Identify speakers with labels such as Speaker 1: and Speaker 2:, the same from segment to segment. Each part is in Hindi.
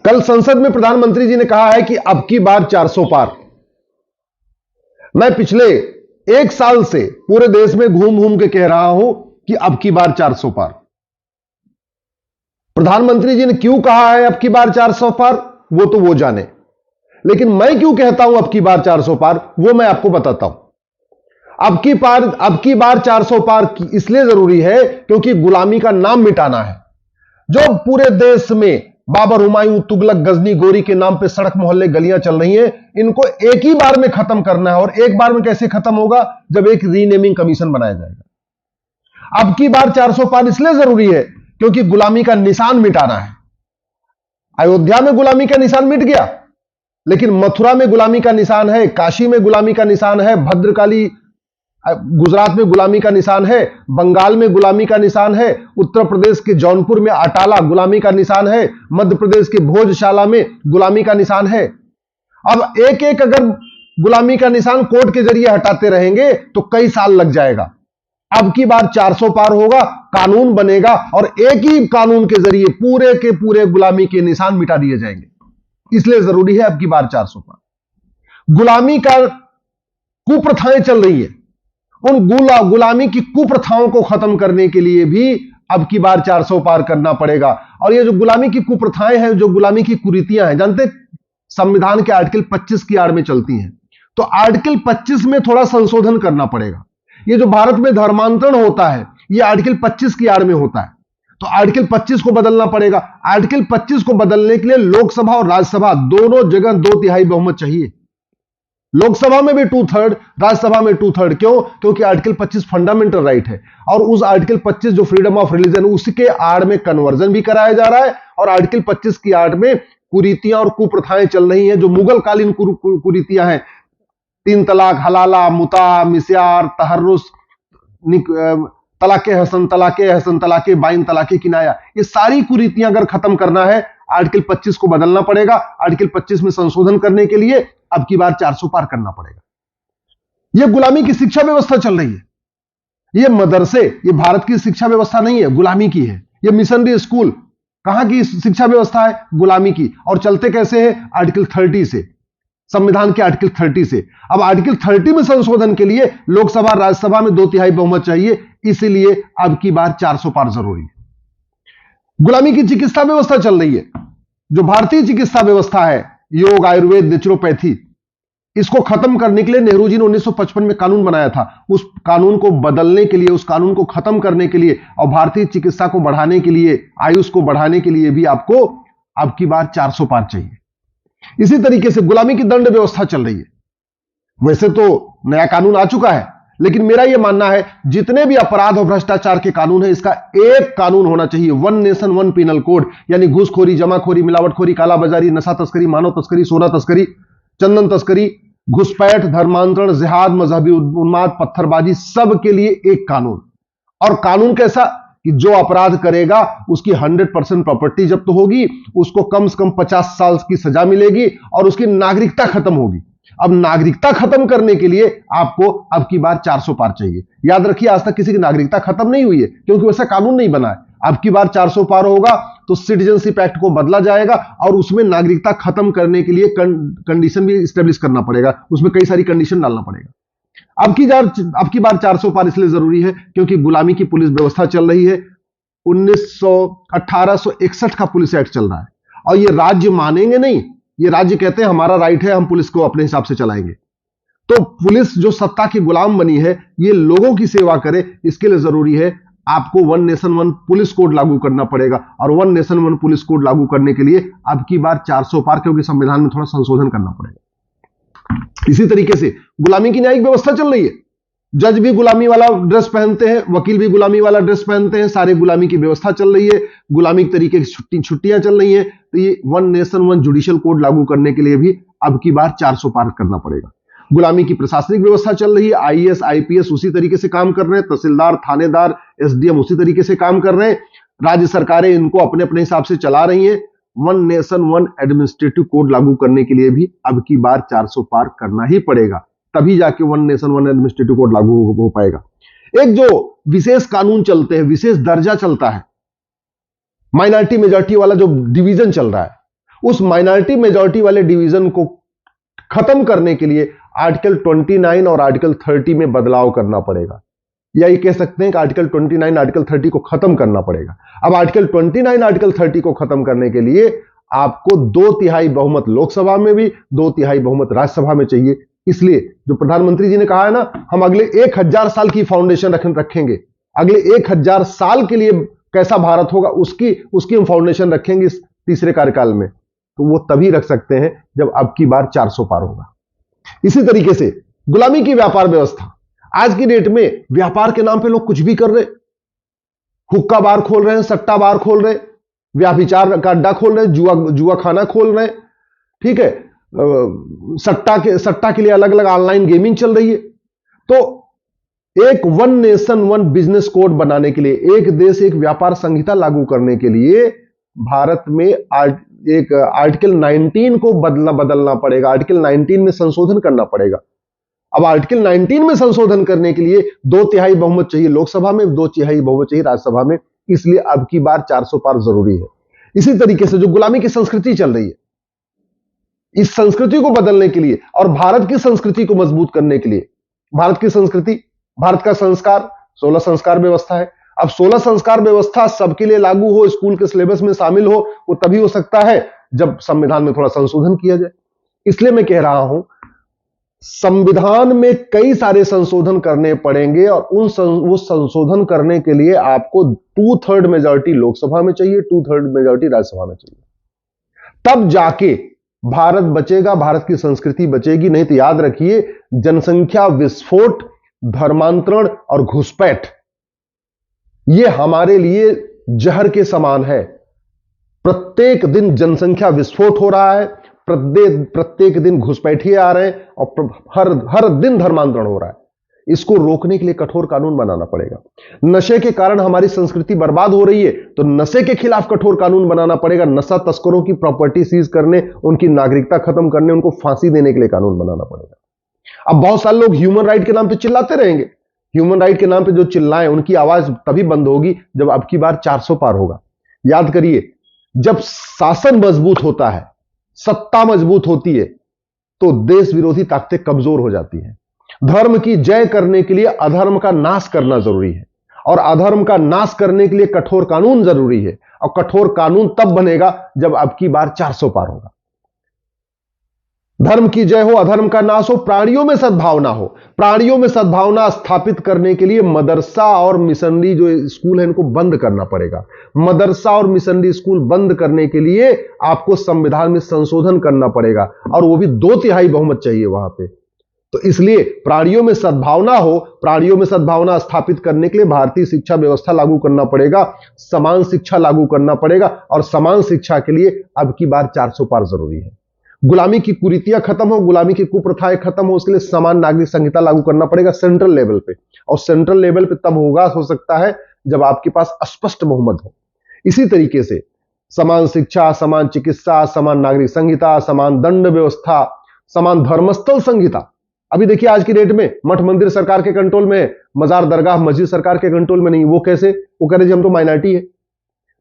Speaker 1: कल संसद में प्रधानमंत्री जी ने कहा है कि अब की बार 400 पार। मैं पिछले एक साल से पूरे देश में घूम घूम के कह रहा हूं कि अब की बार 400 पार। प्रधानमंत्री जी ने क्यों कहा है अब की बार 400 पार, वो जाने, लेकिन मैं क्यों कहता हूं अब की बार 400 पार, वो मैं आपको बताता हूं। अब की बार 400 पार इसलिए जरूरी है क्योंकि गुलामी का नाम मिटाना है। जो पूरे देश में बाबर, हुमायूं, तुगलक, गजनी, गोरी के नाम पे सड़क मोहल्ले गलियां चल रही हैं, इनको एक ही बार में खत्म करना है। और एक बार में कैसे खत्म होगा? जब एक रीनेमिंग कमीशन बनाया जाएगा। अब की बार 400 पार इसलिए जरूरी है क्योंकि गुलामी का निशान मिटाना है। अयोध्या में गुलामी का निशान मिट गया, लेकिन मथुरा में गुलामी का निशान है, काशी में गुलामी का निशान है, भद्रकाली गुजरात में गुलामी का निशान है, बंगाल में गुलामी का निशान है, उत्तर प्रदेश के जौनपुर में अटाला गुलामी का निशान है, मध्य प्रदेश के भोजशाला में गुलामी का निशान है। अब एक एक अगर गुलामी का निशान कोर्ट के जरिए हटाते रहेंगे तो कई साल लग जाएगा। अब की बार 400 पार होगा, कानून बनेगा और एक ही कानून के जरिए पूरे के पूरे गुलामी के निशान मिटा दिए जाएंगे। इसलिए जरूरी है अब की बार 400 पार। गुलामी का कुप्रथाएं चल रही है, उन गुलामी की कुप्रथाओं को खत्म करने के लिए भी अब की बार 400 पार करना पड़ेगा। और ये जो गुलामी की कुप्रथाएं हैं, जो गुलामी की कुरीतियां हैं, जानते संविधान के आर्टिकल 25 की आड़ में चलती हैं, तो आर्टिकल 25 में थोड़ा संशोधन करना पड़ेगा। ये जो भारत में धर्मांतरण होता है, ये आर्टिकल 25 की आड़ में होता है, तो आर्टिकल 25 को बदलना पड़ेगा। आर्टिकल 25 को बदलने के लिए लोकसभा और राज्यसभा दोनों जगह 2/3 बहुमत चाहिए। लोकसभा में भी 2/3, राज्यसभा में 2/3। क्यों? क्योंकि आर्टिकल 25 फंडामेंटल राइट है और उस आर्टिकल 25 जो फ्रीडम ऑफ रिलीजन, उसके आड़ में कन्वर्जन भी कराया जा रहा है और आर्टिकल 25 की आड़ में कुरीतियां और कुप्रथाएं चल रही हैं, जो मुगल कालीन कुरीतियां हैं। 3 तलाक, हलाला, मुता, मिस्यार, तहर्रुस, तलाके हसन, तलाके बाइन, तलाके किनाया, ये सारी कुरीतियां अगर खत्म करना है, आर्टिकल 25 को बदलना पड़ेगा। आर्टिकल 25 में संशोधन करने के लिए अब की बार 400 पार करना पड़ेगा। यह गुलामी की शिक्षा व्यवस्था चल रही है। यह मदरसे, यह भारत की शिक्षा व्यवस्था नहीं है, गुलामी की है। यह मिशनरी स्कूल कहां की शिक्षा व्यवस्था है? गुलामी की। और चलते कैसे है? आर्टिकल 30 से, संविधान के आर्टिकल 30 से। अब आर्टिकल 30 में संशोधन के लिए लोकसभा राज्यसभा में 2/3 बहुमत चाहिए, इसीलिए अब की बार 400 पार जरूरी है। गुलामी की चिकित्सा व्यवस्था चल रही है, जो भारतीय चिकित्सा व्यवस्था है, योग, आयुर्वेद, नेचुरोपैथी, इसको खत्म करने के लिए नेहरू जी ने 1955 में कानून बनाया था। उस कानून को बदलने के लिए, उस कानून को खत्म करने के लिए और भारतीय चिकित्सा को बढ़ाने के लिए, आयुष को बढ़ाने के लिए भी आपको अब की बार 400 पार चाहिए। इसी तरीके से गुलामी की दंड व्यवस्था चल रही है। वैसे तो नया कानून आ चुका है, लेकिन मेरा यह मानना है जितने भी अपराध और भ्रष्टाचार के कानून है, इसका एक कानून होना चाहिए, one nation one penal code. यानी घूसखोरी, जमाखोरी, मिलावटखोरी, कालाबाजारी, नशा तस्करी, मानव तस्करी, सोना तस्करी, चंदन तस्करी, घुसपैठ, धर्मांतरण, जिहाद, मजहबी उन्माद, पत्थरबाजी, सब के लिए एक कानून। और कानून कैसा कि जो अपराध करेगा उसकी 100% प्रॉपर्टी जब्त होगी, उसको कम से कम 50 साल की सजा मिलेगी और उसकी नागरिकता खत्म होगी। अब नागरिकता खत्म करने के लिए आपको अब की बार 400 पार चाहिए। याद रखिए, आज तक किसी की नागरिकता खत्म नहीं हुई है क्योंकि वैसा कानून नहीं बना है। अब की बार 400 पार होगा तो सिटीजनशिप एक्ट को बदला जाएगा और उसमें नागरिकता खत्म करने के लिए कंडीशन भी स्टेब्लिश करना पड़ेगा, उसमें कई सारी कंडीशन डालना पड़ेगा। अब की बार 400 पार इसलिए जरूरी है क्योंकि गुलामी की पुलिस व्यवस्था चल रही है। 1861 का पुलिस एक्ट चल रहा है और ये राज्य मानेंगे नहीं। ये राज्य कहते हैं हमारा राइट है, हम पुलिस को अपने हिसाब से चलाएंगे। तो पुलिस जो सत्ता की गुलाम बनी है, ये लोगों की सेवा करे, इसके लिए जरूरी है आपको one nation one police code लागू करना पड़ेगा। और one nation one police code लागू करने के लिए अब की बार 400 पार, क्योंकि संविधान में थोड़ा संशोधन करना पड़ेगा। इसी तरीके से गुलामी की न्यायिक व्यवस्था चल रही है। जज भी गुलामी वाला ड्रेस पहनते हैं, वकील भी गुलामी वाला ड्रेस पहनते हैं, सारे गुलामी की व्यवस्था चल रही है। गुलामी के तरीके की छुट्टियां चल रही हैं। तो ये one nation one judicial code लागू करने के लिए भी अब की बार 400 पार करना पड़ेगा। गुलामी की प्रशासनिक व्यवस्था चल रही है। आईएएस, आईपीएस उसी तरीके से काम कर रहे हैं, तहसीलदार, थानेदार, एसडीएम उसी तरीके से काम कर रहे हैं। राज्य सरकारें इनको अपने अपने हिसाब से चला रही हैं। One nation one administrative code लागू करने के लिए भी अब की बार 400 पार करना ही पड़ेगा, तभी जाके one nation one administrative code लागू हो पाएगा। एक जो विशेष कानून चलते हैं, विशेष दर्जा चलता है, माइनॉरिटी मेजॉरिटी वाला जो डिवीजन चल रहा है, उस माइनॉरिटी मेजॉरिटी वाले डिवीजन को खत्म करने के लिए आर्टिकल 29 और आर्टिकल 30 में बदलाव करना पड़ेगा, या ये कह सकते हैं कि आर्टिकल 29 आर्टिकल 30 को खत्म करना पड़ेगा। अब आर्टिकल 29 आर्टिकल 30 को खत्म करने के लिए आपको 2/3 बहुमत लोकसभा में भी 2/3 बहुमत राज्यसभा में चाहिए। इसलिए जो प्रधानमंत्री जी ने कहा है ना, हम अगले 1000 साल की फाउंडेशन रखेंगे, अगले 1000 साल के लिए कैसा भारत होगा उसकी हम फाउंडेशन रखेंगे इस तीसरे कार्यकाल में, तो वो तभी रख सकते हैं जब अब की बार 400 पार होगा। इसी तरीके से गुलामी की व्यापार व्यवस्था, आज की डेट में व्यापार के नाम पे लोग कुछ भी कर रहे, हुक्का बार खोल रहे हैं, सट्टा बार खोल रहे, व्याभिचार का अड्डा खोल रहे, जुआ खाना खोल रहे, ठीक है, सट्टा के लिए अलग अलग ऑनलाइन गेमिंग चल रही है। तो एक one nation one business code बनाने के लिए, एक देश एक व्यापार संहिता लागू करने के लिए भारत में एक आर्टिकल 19 को बदलना पड़ेगा, आर्टिकल 19 में संशोधन करना पड़ेगा। अब आर्टिकल 19 में संशोधन करने के लिए 2/3 बहुमत चाहिए लोकसभा में, 2/3 बहुमत चाहिए राज्यसभा में, इसलिए अब की बार 400 पार जरूरी है। इसी तरीके से जो गुलामी की संस्कृति चल रही है, इस संस्कृति को बदलने के लिए और भारत की संस्कृति को मजबूत करने के लिए, भारत की संस्कृति, भारत का संस्कार 16 संस्कार व्यवस्था है। अब 16 संस्कार व्यवस्था सबके लिए लागू हो, स्कूल के सिलेबस में शामिल हो, वो तभी हो सकता है जब संविधान में थोड़ा संशोधन किया जाए। इसलिए मैं कह रहा हूं, संविधान में कई सारे संशोधन करने पड़ेंगे और वो संशोधन करने के लिए आपको 2/3 मेजॉरिटी लोकसभा में चाहिए, 2/3 मेजॉरिटी राज्यसभा में चाहिए, तब जाके भारत बचेगा, भारत की संस्कृति बचेगी। नहीं तो याद रखिए, जनसंख्या विस्फोट, धर्मांतरण और घुसपैठ ये हमारे लिए जहर के समान है। प्रत्येक दिन जनसंख्या विस्फोट हो रहा है, प्रत्येक दिन घुसपैठिए आ रहे हैं और हर दिन धर्मांतरण हो रहा है। इसको रोकने के लिए कठोर कानून बनाना पड़ेगा। नशे के कारण हमारी संस्कृति बर्बाद हो रही है, तो नशे के खिलाफ कठोर कानून बनाना पड़ेगा। नशा तस्करों की प्रॉपर्टी सीज करने, उनकी नागरिकता खत्म करने, उनको फांसी देने के लिए कानून बनाना पड़ेगा। अब बहुत सारे लोग ह्यूमन राइट के नाम पे चिल्लाते रहेंगे, ह्यूमन राइट के नाम पे जो चिल्लाएं उनकी आवाज तभी बंद होगी जब अब की बार 400 पार होगा। याद करिए, जब शासन मजबूत होता है, सत्ता मजबूत होती है, तो देश विरोधी ताकतें कमजोर हो जाती हैं। धर्म की जय करने के लिए अधर्म का नाश करना जरूरी है, और अधर्म का नाश करने के लिए कठोर कानून जरूरी है, और कठोर कानून तब बनेगा जब अब की बार 400 पार होगा। धर्म की जय हो, अधर्म का नाश हो, प्राणियों में सद्भावना हो। प्राणियों में सद्भावना स्थापित करने के लिए मदरसा और मिशनरी जो स्कूल है इनको बंद करना पड़ेगा। मदरसा और मिशनरी स्कूल बंद करने के लिए आपको संविधान में संशोधन करना पड़ेगा, और वो भी 2/3 बहुमत चाहिए वहां पे। तो इसलिए प्राणियों में सद्भावना हो, प्राणियों में सद्भावना स्थापित करने के लिए भारतीय शिक्षा व्यवस्था लागू करना पड़ेगा, समान शिक्षा लागू करना पड़ेगा, और समान शिक्षा के लिए अब की बार 400 पार जरूरी है। गुलामी की कुरीतियां खत्म हो, गुलामी की कुप्रथाएं खत्म हो, उसके लिए समान नागरिक संहिता लागू करना पड़ेगा सेंट्रल लेवल पे, और सेंट्रल लेवल पे तब होगा, हो सकता है जब आपके पास स्पष्ट बहुमत हो। इसी तरीके से समान शिक्षा, समान चिकित्सा, समान नागरिक संहिता, समान दंड व्यवस्था, समान धर्मस्थल संहिता। अभी देखिए आज की डेट में मठ मंदिर सरकार के कंट्रोल में है, मजार दरगाह मस्जिद सरकार के कंट्रोल में नहीं। वो कैसे? वो कह रहे जी हम तो माइनॉरिटी है।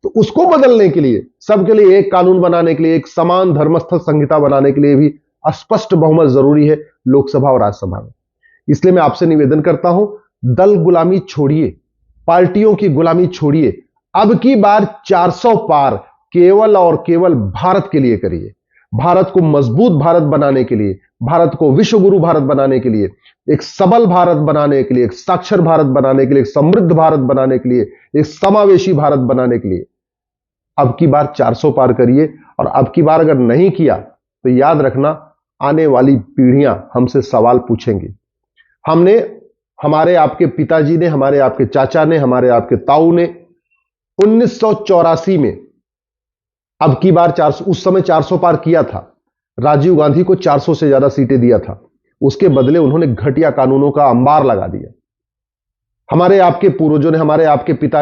Speaker 1: तो उसको बदलने के लिए, सबके लिए एक कानून बनाने के लिए, एक समान धर्मस्थल संहिता बनाने के लिए भी स्पष्ट बहुमत जरूरी है लोकसभा और राज्यसभा में। इसलिए मैं आपसे निवेदन करता हूं, दल गुलामी छोड़िए, पार्टियों की गुलामी छोड़िए, अब की बार 400 पार केवल और केवल भारत के लिए करिए। भारत को मजबूत भारत बनाने के लिए, भारत को विश्व गुरु भारत बनाने के लिए, एक सबल भारत बनाने के लिए, एक साक्षर भारत बनाने के लिए, एक समृद्ध भारत बनाने के लिए, एक समावेशी भारत बनाने के लिए अब की बार 400 पार करिए। और अब की बार अगर नहीं किया तो याद रखना, आने वाली पीढ़ियां हमसे सवाल पूछेंगी। हमने, हमारे आपके पिताजी ने, हमारे आपके चाचा ने, हमारे आपके ताऊ ने 1984 में अब की बार 400, उस समय 400 पार किया था। राजीव गांधी को 400 से ज्यादा सीटें दिया था, उसके बदले उन्होंने घटिया कानूनों का अंबार लगा दिया। हमारे आपके पूर्वजों ने, हमारे आपके पिता